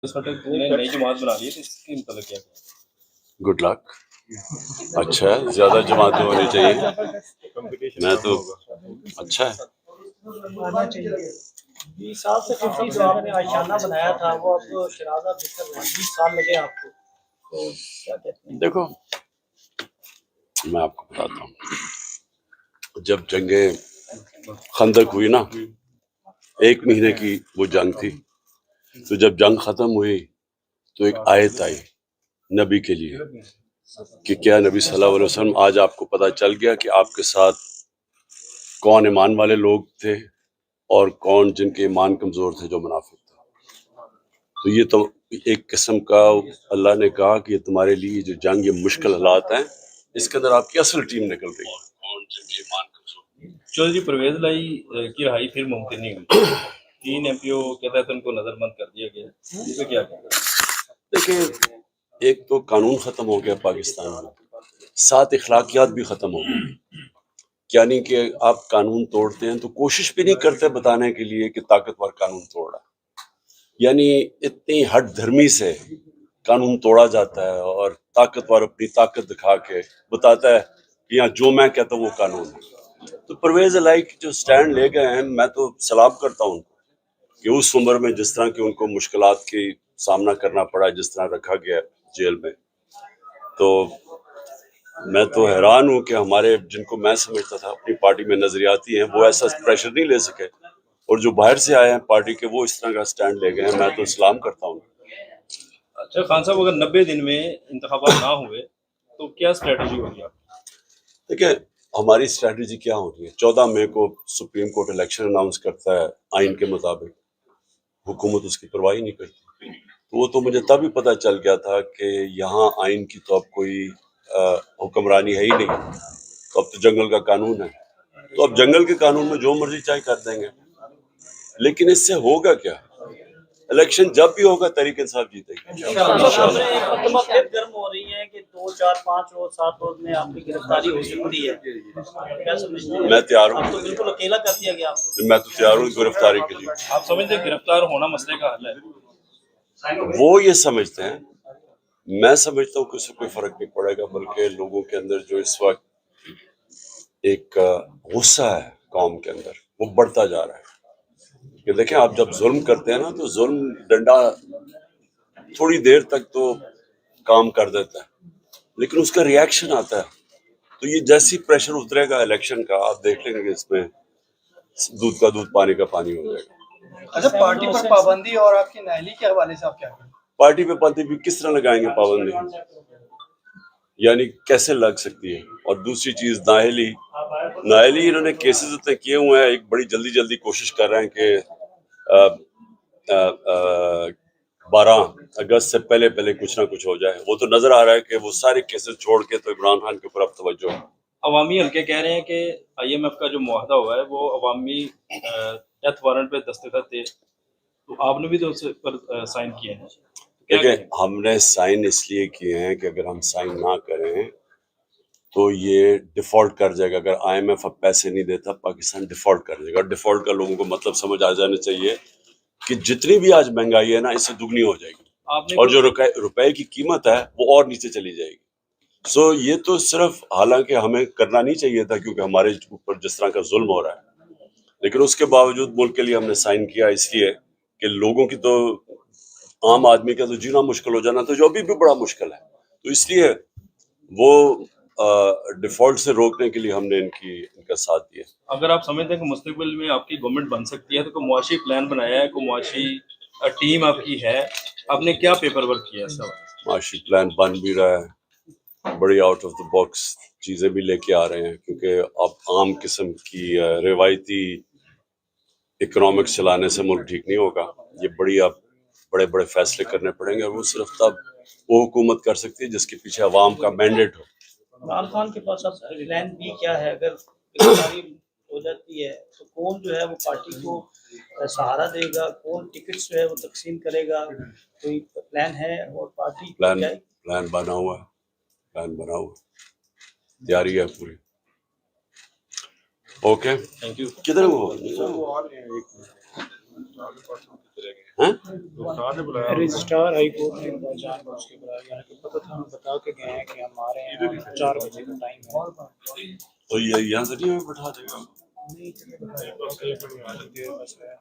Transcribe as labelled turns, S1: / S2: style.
S1: नई जमात बना ली है तो इसके मतलब क्या
S2: गुड लक, अच्छा है, ज्यादा जमातें होनी चाहिए। मैं तो अच्छा है।
S3: 20 साल से 50 जो आपने आशियाना बनाया था वो अब शराजा बिखर रहा है, 20 साल लगे आपको, तो क्या कहते हैं?
S2: देखो मैं आपको बताता हूँ, जब जंगे खंदक हुई ना, 1 महीने की वो जंग थी, तो जब जंग खत्म हुई तो एक आयत आई नबी के लिए कि क्या नबी सल्लल्लाहु अलैहि वसल्लम आज आपको पता चल गया कि आपके साथ कौन ईमान वाले लोग थे और कौन जिनके ईमान कमजोर थे, जो मुनाफिक थे। तो ये तो एक किस्म का अल्लाह ने कहा कि ये तुम्हारे लिए जो जंग, ये मुश्किल हालात हैं, इसके अंदर आपकी असल टीम निकल रही है। कौन जिनके ईमान कमजोर।
S1: चौधरी परवेज लाई की रिहाई फिर मुमकिन नहीं हुई। 3 MPO के तहत उनको नजरबंद कर दिया गया, इस पे क्या कहना?
S2: देखिए, एक तो कानून खत्म हो गया पाकिस्तान में, 7 इखलाकियात भी खत्म हो गई। यानी कि आप कानून तोड़ते हैं तो कोशिश भी नहीं करते बताने के लिए कि ताकतवर कानून तोड़ा, यानी इतनी हट धर्मी से कानून तोड़ा जाता है और ताकतवर अपनी ताकत दिखा के बताता है कि यहाँ जो मैं कहता हूँ वो कानून है। तो परवेज इलाही जो स्टैंड ले गए हैं, मैं तो सलाम करता हूँ कि उस उम्र में जिस तरह की उनको मुश्किलात की सामना करना पड़ा, जिस तरह रखा गया जेल में, तो मैं तो हैरान हूँ कि हमारे, जिनको मैं समझता था अपनी पार्टी में नजरियाती हैं, वो ऐसा प्रेशर नहीं ले सके, और जो बाहर से आए हैं पार्टी के, वो इस तरह का स्टैंड ले गए हैं। मैं तो सलाम करता हूँ।
S1: अच्छा खान साहब, अगर 90 दिन में इंतखाबात ना हुए तो क्या स्ट्रेटजी होगी आपकी?
S2: देखिए, हमारी स्ट्रेटजी क्या होती है, 14 मई को सुप्रीम कोर्ट इलेक्शन अनाउंस करता है आइन के मुताबिक, हुकूमत उसकी परवाह ही नहीं करती। तो वो तो मुझे तभी पता चल गया था कि यहाँ आइन की तो अब कोई हुक्मरानी है ही नहीं, तो अब तो जंगल का कानून है, तो अब जंगल के कानून में जो मर्जी चाहे कर देंगे। लेकिन इससे होगा क्या, इलेक्शन जब भी होगा तहरीक इंसाफ जीतेगी।
S3: गर्म हो रही है कि 2, 4, 5 रोज 7 रोज में आपकी गिरफ्तारी हो सकती है, क्या समझते हैं?
S2: मैं तैयार हूँ।
S3: तो बिल्कुल अकेला कर दिया गया आपको।
S2: मैं तो तैयार हूँ गिरफ्तारी के लिए।
S1: आप समझते हैं गिरफ्तार होना मसले का हल है?
S2: वो ये समझते हैं, मैं समझता हूँ कि उससे कोई फर्क नहीं पड़ेगा, बल्कि लोगों के अंदर जो इस वक्त एक गुस्सा है कौम के अंदर, वो बढ़ता जा रहा है। कि देखें, आप जब जुल्म करते हैं ना, तो जुल्म डंडा थोड़ी देर तक तो काम कर देता है, लेकिन उसका रिएक्शन आता है। तो ये जैसी प्रेशर उतरेगा इलेक्शन का, आप देख लेंगे कि इसमें दूध का दूध, पानी का पानी हो जाएगा।
S4: अच्छा, पार्टी पर पाबंदी और आपकी नाअहली के हवाले से आप क्या करें?
S2: पार्टी पे पाबंदी किस तरह लगाएंगे पाबंदी, यानी कैसे लग सकती है? और दूसरी चीज, नाअहली इन्होंने केसेस इतने किए हुए हैं, एक बड़ी जल्दी जल्दी कोशिश कर रहे हैं कि 12 अगस्त से पहले पहले कुछ ना कुछ हो जाए। वो तो नजर आ रहा है कि वो सारे केसेस छोड़ के तो इमरान खान के ऊपर अब तवज्जो है।
S1: अवामी हल्के कह रहे हैं कि IMF का जो मुआहदा हुआ है वो अवामी डेथ वारंट पे दस्तखत थे, तो आपने भी तो उस पर साइन किए हैं।
S2: देखिए, हमने साइन इसलिए किए हैं कि अगर हम साइन ना करें तो ये डिफॉल्ट कर जाएगा। अगर IMF अब पैसे नहीं देता, पाकिस्तान डिफॉल्ट कर जाएगा। डिफॉल्ट का लोगों को मतलब समझ आ जाना चाहिए कि जितनी भी आज महंगाई है ना, इससे दुगनी हो जाएगी, और जो रुपए की कीमत है वो और नीचे चली जाएगी। सो ये तो सिर्फ, हालांकि हमें करना नहीं चाहिए था क्योंकि हमारे ऊपर जिस तरह का जुल्म हो रहा है, लेकिन उसके बावजूद मुल्क के लिए हमने साइन किया, इसलिए कि लोगों की तो, आम आदमी का तो जीना मुश्किल हो जाना, तो जो अभी भी बड़ा मुश्किल है, तो इसलिए वो डिफॉल्ट से रोकने के लिए हमने इनका साथ दिया।
S1: अगर आप समझते हैं कि मुस्तकबिल में आपकी गवर्नमेंट बन सकती है तो कोई मुआशी प्लान बनाया है, कोई मुआशी टीम आपकी है, आपने क्या पेपर वर्क किया है?
S2: मुआशी प्लान बन भी रहा है, बड़ी आउट ऑफ द बॉक्स चीज़ें भी लेके आ रहे हैं, क्योंकि अब आम किस्म की रिवायती इकोनॉमिक्स चलाने से मुल्क ठीक नहीं होगा। ये अब बड़े बड़े फैसले करने पड़ेंगे, और वो सिर्फ तब वो हुकूमत कर सकती है जिसके पीछे अवाम का मैंडेट हो।
S3: इमरान खान के पास अब प्लान बी क्या है? अगर गिरफ्तारी हो जाती है तो कौन जो है वो पार्टी को सहारा देगा, कौन टिकट्स जो है वो तकसीम करेगा, कोई प्लान है? और पार्टी
S2: प्लान बना हुआ है, तैयारी है पूरी। Okay,
S1: thank you.
S2: किधर वो ہیں؟
S5: رجسٹرار ہائی کورٹ نے جان بوجھ کے بلایا، یعنی کہ پتہ تھا، ہم بتا کے گئے ہیں کہ ہم آ رہے ہیں 4 بجے کا ٹائم ہے.
S2: تو یہ یہاں سے نہیں ہمیں بٹھا دے گا.
S5: نہیں بس ہے.